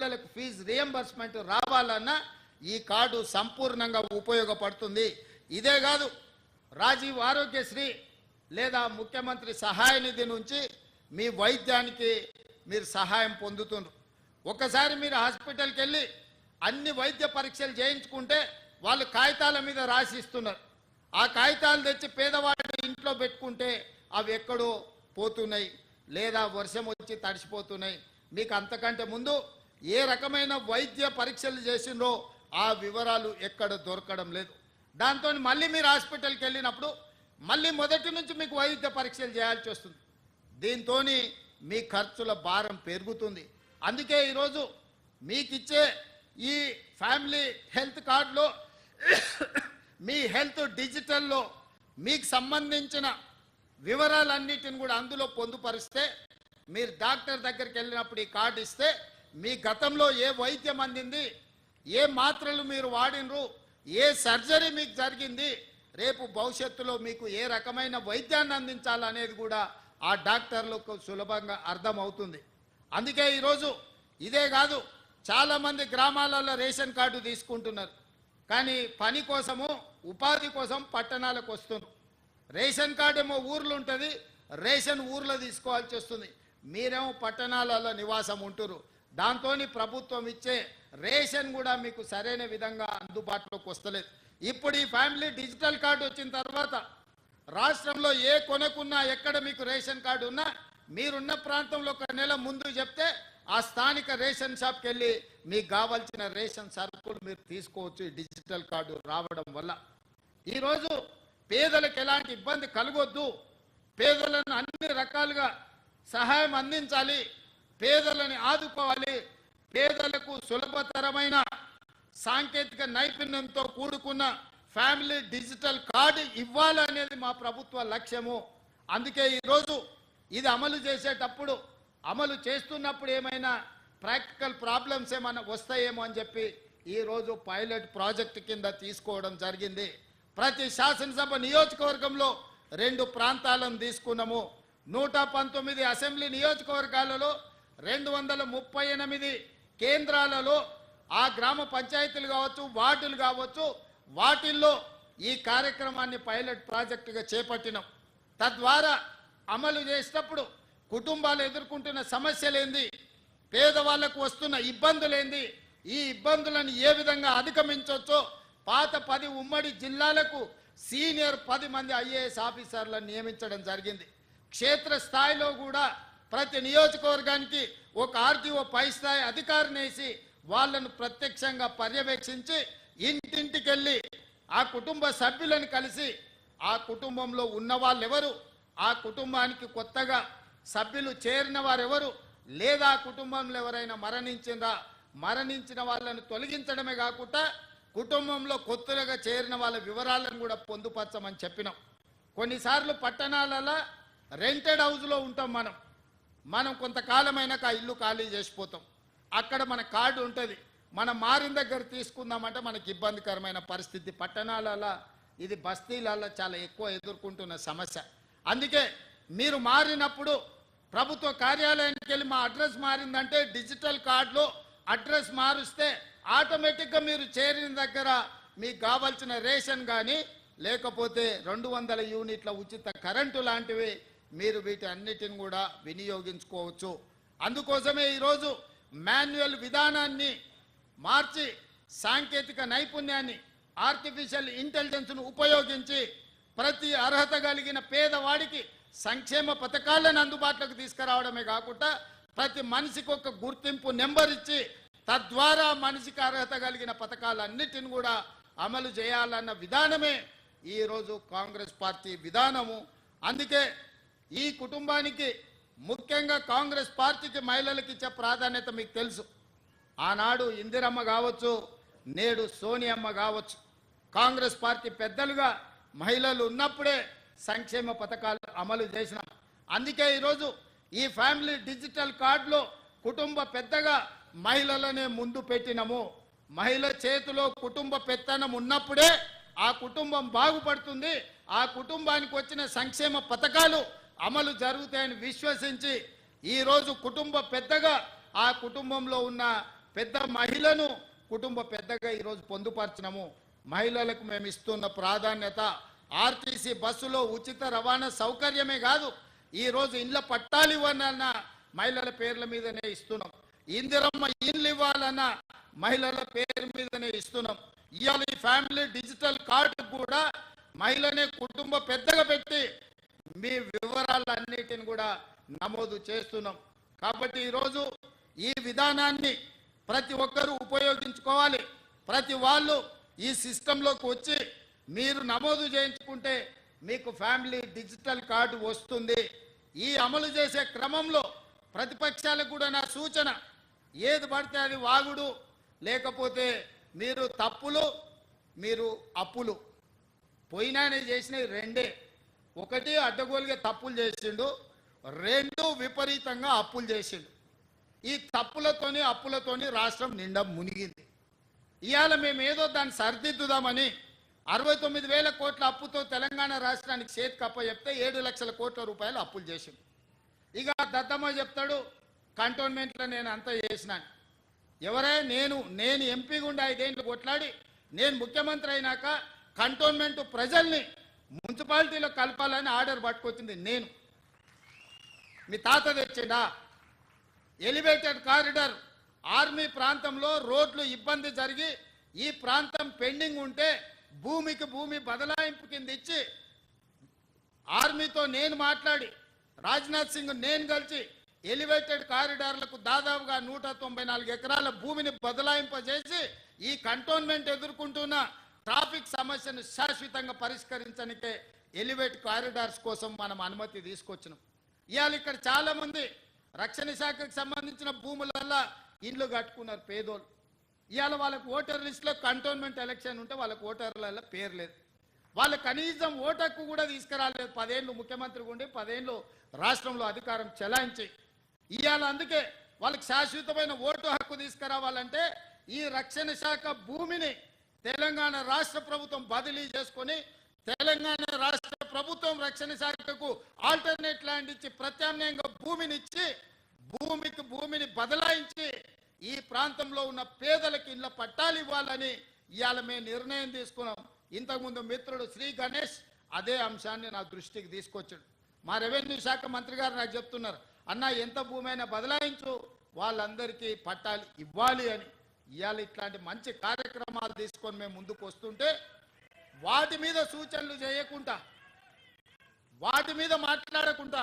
పిల్లలకు fee reimbursement రావాలన్నా ఈ కార్డు సంపూర్ణంగా ఉపయోగపడుతుంది. ఇదే కాదు, రాజీవ్ ఆరోగ్యశ్రీ లేదా ముఖ్యమంత్రి సహాయ నిధి నుంచి మీ వైద్యానికి మీరు సహాయం పొందుతున్నారు. ఒకసారి మీరు హాస్పిటల్కి వెళ్ళి అన్ని వైద్య పరీక్షలు చేయించుకుంటే వాళ్ళు కాగితాల మీద రాసిస్తున్నారు. ఆ కాగితాలు తెచ్చి పేదవాడి ఇంట్లో పెట్టుకుంటే అవి ఎక్కడో పోతున్నాయి, లేదా వర్షం వచ్చి తడిసిపోతున్నాయి. మీకు అంతకంటే ముందు ఏ రకమైన వైద్య పరీక్షలు చేసిండ్రో ఆ వివరాలు ఎక్కడ దొరకడం లేదు. దాంతో మళ్ళీ మీరు హాస్పిటల్కి వెళ్ళినప్పుడు మళ్ళీ మొదటి నుంచి మీకు వైద్య పరీక్షలు చేయాల్సి వస్తుంది. దీంతో మీ ఖర్చుల భారం పెరుగుతుంది. అందుకే ఈరోజు మీకు ఇచ్చే ఈ ఫ్యామిలీ హెల్త్ కార్డులో మీ హెల్త్ డిజిటల్లో మీకు సంబంధించిన వివరాలన్నిటిని కూడా అందులో పొందుపరిస్తే మీరు డాక్టర్ దగ్గరికి వెళ్ళినప్పుడు ఈ కార్డు ఇస్తే మీ గతంలో ఏ వైద్యం అందింది, ఏ మాత్రలు మీరు వాడినరు, ఏ సర్జరీ మీకు జరిగింది, రేపు భవిష్యత్తులో మీకు ఏ రకమైన వైద్యాన్ని అందించాలనేది కూడా ఆ డాక్టర్లకు సులభంగా అర్థమవుతుంది. అందుకే ఈరోజు ఇదే కాదు, చాలామంది గ్రామాలలో రేషన్ కార్డు తీసుకుంటున్నారు, కానీ పని కోసము ఉపాధి కోసం పట్టణాలకు వస్తున్నారు. రేషన్ కార్డు ఏమో ఊర్లో ఉంటుంది, రేషన్ ఊర్లో తీసుకోవాల్సి వస్తుంది. మీరేమో పట్టణాలలో నివాసం ఉంటురు. దాంతో ప్రభుత్వం ఇచ్చే రేషన్ కూడా మీకు సరైన విధంగా అందుబాటులోకి వస్తలేదు. ఇప్పుడు ఈ ఫ్యామిలీ డిజిటల్ కార్డు వచ్చిన తర్వాత రాష్ట్రంలో ఏ కొనకున్నా ఎక్కడ మీకు రేషన్ కార్డు ఉన్నా మీరున్న ప్రాంతంలో ఒక నెల ముందు చెప్తే ఆ స్థానిక రేషన్ షాప్కి వెళ్ళి మీకు కావాల్సిన రేషన్ సరుకులు మీరు తీసుకోవచ్చు. ఈ డిజిటల్ కార్డు రావడం వల్ల ఈరోజు పేదలకు ఎలాంటి ఇబ్బంది కలగొద్దు, పేదలను అన్ని రకాలుగా సహాయం అందించాలి, పేదలని ఆదుకోవాలి, పేదలకు సులభతరమైన సాంకేతిక నైపుణ్యంతో కూడుకున్న ఫ్యామిలీ డిజిటల్ కార్డు ఇవ్వాలనేది మా ప్రభుత్వ లక్ష్యము. అందుకే ఈరోజు ఇది అమలు చేసేటప్పుడు, అమలు చేస్తున్నప్పుడు ఏమైనా ప్రాక్టికల్ ప్రాబ్లమ్స్ ఏమైనా వస్తాయేమో అని చెప్పి ఈరోజు పైలట్ ప్రాజెక్టు కింద తీసుకోవడం జరిగింది. ప్రతి శాసనసభ నియోజకవర్గంలో 2 ప్రాంతాలను తీసుకున్నాము. 119 అసెంబ్లీ నియోజకవర్గాలలో 238 కేంద్రాలలో ఆ గ్రామ పంచాయతీలు కావచ్చు, వార్డులు కావచ్చు, వాటిల్లో ఈ కార్యక్రమాన్ని పైలట్ ప్రాజెక్టుగా చేపట్టినాం. తద్వారా అమలు చేసేటప్పుడు కుటుంబాలు ఎదుర్కొంటున్న సమస్యలేంది, పేదవాళ్లకు వస్తున్న ఇబ్బందులేంది, ఈ ఇబ్బందులను ఏ విధంగా అధిగమించవచ్చో పాత 10 ఉమ్మడి జిల్లాలకు సీనియర్ 10 మంది ఐఏఎస్ ఆఫీసర్లను నియమించడం జరిగింది. క్షేత్ర స్థాయిలో కూడా ప్రతి నియోజకవర్గానికి ఒక ఆర్టీఓ పై స్థాయి అధికారిని వేసి వాళ్ళను ప్రత్యక్షంగా పర్యవేక్షించి ఇంటింటికి వెళ్ళి ఆ కుటుంబ సభ్యులను కలిసి ఆ కుటుంబంలో ఉన్న వాళ్ళు ఎవరు, ఆ కుటుంబానికి కొత్తగా సభ్యులు చేరిన వారెవరు, లేదా ఆ కుటుంబంలో ఎవరైనా మరణించిన వాళ్ళను తొలగించడమే కాకుండా కుటుంబంలో కొత్తగా చేరిన వాళ్ళ వివరాలను కూడా పొందుపరచమని చెప్పినాం. కొన్నిసార్లు పట్టణాలలో రెంటెడ్ హౌస్లో ఉంటాం, మనం కొంతకాలమైనాక ఆ ఇల్లు ఖాళీ చేసిపోతాం. అక్కడ మన కార్డు ఉంటుంది, మనం మారిన దగ్గర తీసుకుందామంటే మనకి ఇబ్బందికరమైన పరిస్థితి. పట్టణాలలో ఇది బస్తీలలో చాలా ఎక్కువ ఎదుర్కొంటున్న సమస్య. అందుకే మీరు మారినప్పుడు ప్రభుత్వ కార్యాలయానికి వెళ్ళి మా అడ్రస్ మారిందంటే డిజిటల్ కార్డులో అడ్రస్ మారుస్తే ఆటోమేటిక్గా మీరు చేరిన దగ్గర మీకు కావాల్సిన రేషన్ కానీ లేకపోతే 200 యూనిట్ల ఉచిత కరెంటు లాంటివి మీరు వీటి అన్నిటిని కూడా వినియోగించుకోవచ్చు. అందుకోసమే ఈరోజు మాన్యువల్ విధానాన్ని మార్చి సాంకేతిక నైపుణ్యాన్ని, ఆర్టిఫిషియల్ ఇంటెలిజెన్స్ను ఉపయోగించి ప్రతి అర్హత కలిగిన పేదవాడికి సంక్షేమ పథకాలను అందుబాటులోకి తీసుకురావడమే కాకుండా ప్రతి మనిషికి ఒక గుర్తింపు నెంబర్ ఇచ్చి తద్వారా మనిషికి అర్హత కలిగిన పథకాలన్నిటిని కూడా అమలు చేయాలన్న విధానమే ఈరోజు కాంగ్రెస్ పార్టీ విధానము. అందుకే ఈ కుటుంబానికి ముఖ్యంగా కాంగ్రెస్ పార్టీకి మహిళలకు ఇచ్చే ప్రాధాన్యత మీకు తెలుసు. ఆనాడు ఇందిరమ్మ కావచ్చు, నేడు సోనియమ్మ కావచ్చు, కాంగ్రెస్ పార్టీ పెద్దలుగా మహిళలు ఉన్నప్పుడే సంక్షేమ పథకాలు అమలు చేసినాం. అందుకే ఈరోజు ఈ ఫ్యామిలీ డిజిటల్ కార్డులో కుటుంబ పెద్దగా మహిళలనే ముందు పెట్టినాము. మహిళ చేతిలో కుటుంబ పెత్తనం ఉన్నప్పుడే ఆ కుటుంబం బాగుపడుతుంది, ఆ కుటుంబానికి వచ్చిన సంక్షేమ పథకాలు అమలు జరుగుతాయని విశ్వసించి ఈరోజు కుటుంబ పెద్దగా ఆ కుటుంబంలో ఉన్న పెద్ద మహిళను కుటుంబ పెద్దగా ఈరోజు పొందుపరచినాము. మహిళలకు మేము ఇస్తున్న ప్రాధాన్యత ఆర్టీసీ బస్సులో ఉచిత రవాణా సౌకర్యమే కాదు, ఈరోజు ఇండ్ల పట్టాలు ఇవ్వాలన్న మహిళల పేర్ల మీదనే ఇస్తున్నాం. ఇందిరమ్మ ఇండ్లు ఇవ్వాలన్న మహిళల పేరు మీదనే ఇస్తున్నాం. ఇవాళ ఈ ఫ్యామిలీ డిజిటల్ కార్డు కూడా మహిళనే కుటుంబ పెద్దగా పెట్టి మీ వివరాలన్నిటిని కూడా నమోదు చేస్తున్నాం. కాబట్టి ఈరోజు ఈ విధానాన్ని ప్రతి ఒక్కరూ ఉపయోగించుకోవాలి. ప్రతి వాళ్ళు ఈ సిస్టంలోకి వచ్చి మీరు నమోదు చేయించుకుంటే మీకు ఫ్యామిలీ డిజిటల్ కార్డు వస్తుంది. ఈ అమలు చేసే క్రమంలో ప్రతిపక్షాలకు కూడా నా సూచన, ఏది పడితే అది వాగుడు, లేకపోతే మీరు తప్పులు మీరు అప్పులు పోయినానే చేసినవి రెండే. ఒకటి అడ్డగోలుగా తప్పులు చేసిండు, రెండు విపరీతంగా అప్పులు చేసిండు. ఈ తప్పులతోని అప్పులతోని రాష్ట్రం నిండా మునిగింది. ఇవాళ మేము ఏదో దాన్ని సరిదిద్దుదామని 69,000 కోట్ల అప్పుతో తెలంగాణ రాష్ట్రానికి చేతికి అప్ప చెప్తే 7 లక్షల కోట్ల రూపాయలు అప్పులు చేసిండు. ఇక దద్దమ్మ చెప్తాడు కంటోన్మెంట్లో నేను అంతా చేసినాను. ఎవరే నేను ఎంపీ గుండా 5 ఏళ్ళు కొట్లాడి నేను ముఖ్యమంత్రి అయినాక కంటోన్మెంట్ ప్రజల్ని మున్సిపాలిటీలో కలపాలని ఆర్డర్ పట్టుకొచ్చింది నేను. మీ తాత తెచ్చిండా? ఎలివేటెడ్ కారిడార్ ఆర్మీ ప్రాంతంలో రోడ్లు ఇబ్బంది జరిగి ఈ ప్రాంతం పెండింగ్ ఉంటే భూమికి భూమి బదలాయింపు కింద ఇచ్చి ఆర్మీతో నేను మాట్లాడి రాజ్నాథ్ సింగ్ నేను కలిసి ఎలివేటెడ్ కారిడార్లకు దాదాపుగా 194 ఎకరాల భూమిని బదలాయింపజేసి ఈ కంటోన్మెంట్ ఎదుర్కొంటున్న ట్రాఫిక్ సమస్యను శాశ్వతంగా పరిష్కరించడానికే ఎలివేట్ కారిడార్స్ కోసం మనం అనుమతి తీసుకొచ్చినాం. ఇవాళ ఇక్కడ చాలా మంది రక్షణ శాఖకు సంబంధించిన భూములల్లా ఇండ్లు కట్టుకున్నారు పేదోళ్ళు. ఇవాళ వాళ్ళకు ఓటర్ లిస్టులో కంటోన్మెంట్ ఎలక్షన్ ఉంటే వాళ్ళకు ఓటర్లలో పేరు లేదు. వాళ్ళ కనీసం ఓటు హక్కు కూడా తీసుకురాలేదు. 10 ఏళ్ళు ముఖ్యమంత్రిగా ఉండి 10 ఏళ్ళు రాష్ట్రంలో అధికారం చెలాయించి ఇవాళ అందుకే వాళ్ళకి శాశ్వతమైన ఓటు హక్కు తీసుకురావాలంటే ఈ రక్షణ శాఖ భూమిని తెలంగాణ రాష్ట్ర ప్రభుత్వం బదిలీ చేసుకొని తెలంగాణ రాష్ట్ర ప్రభుత్వం రక్షణ శాఖకు ఆల్టర్నేట్ ల్యాండ్ ఇచ్చి ప్రత్యామ్నాయంగా భూమిని ఇచ్చి భూమిని బదలాయించి ఈ ప్రాంతంలో ఉన్న పేదలకు ఇళ్ల పట్టాలు ఇవ్వాలని ఇవాళ మేము నిర్ణయం తీసుకున్నాం. ఇంతకుముందు మిత్రుడు శ్రీ గణేష్ అదే అంశాన్ని నా దృష్టికి తీసుకొచ్చాడు. మా రెవెన్యూ శాఖ మంత్రి గారు నాకు చెప్తున్నారు, అన్న ఎంత భూమి అయినా బదలాయించు, వాళ్ళందరికీ పట్టాలు ఇవ్వాలి అని. ఇవాళ ఇట్లాంటి మంచి కార్యక్రమాలు తీసుకొని మేము ముందుకు వస్తుంటే వాటి మీద సూచనలు చేయకుండా వాటి మీద మాట్లాడకుండా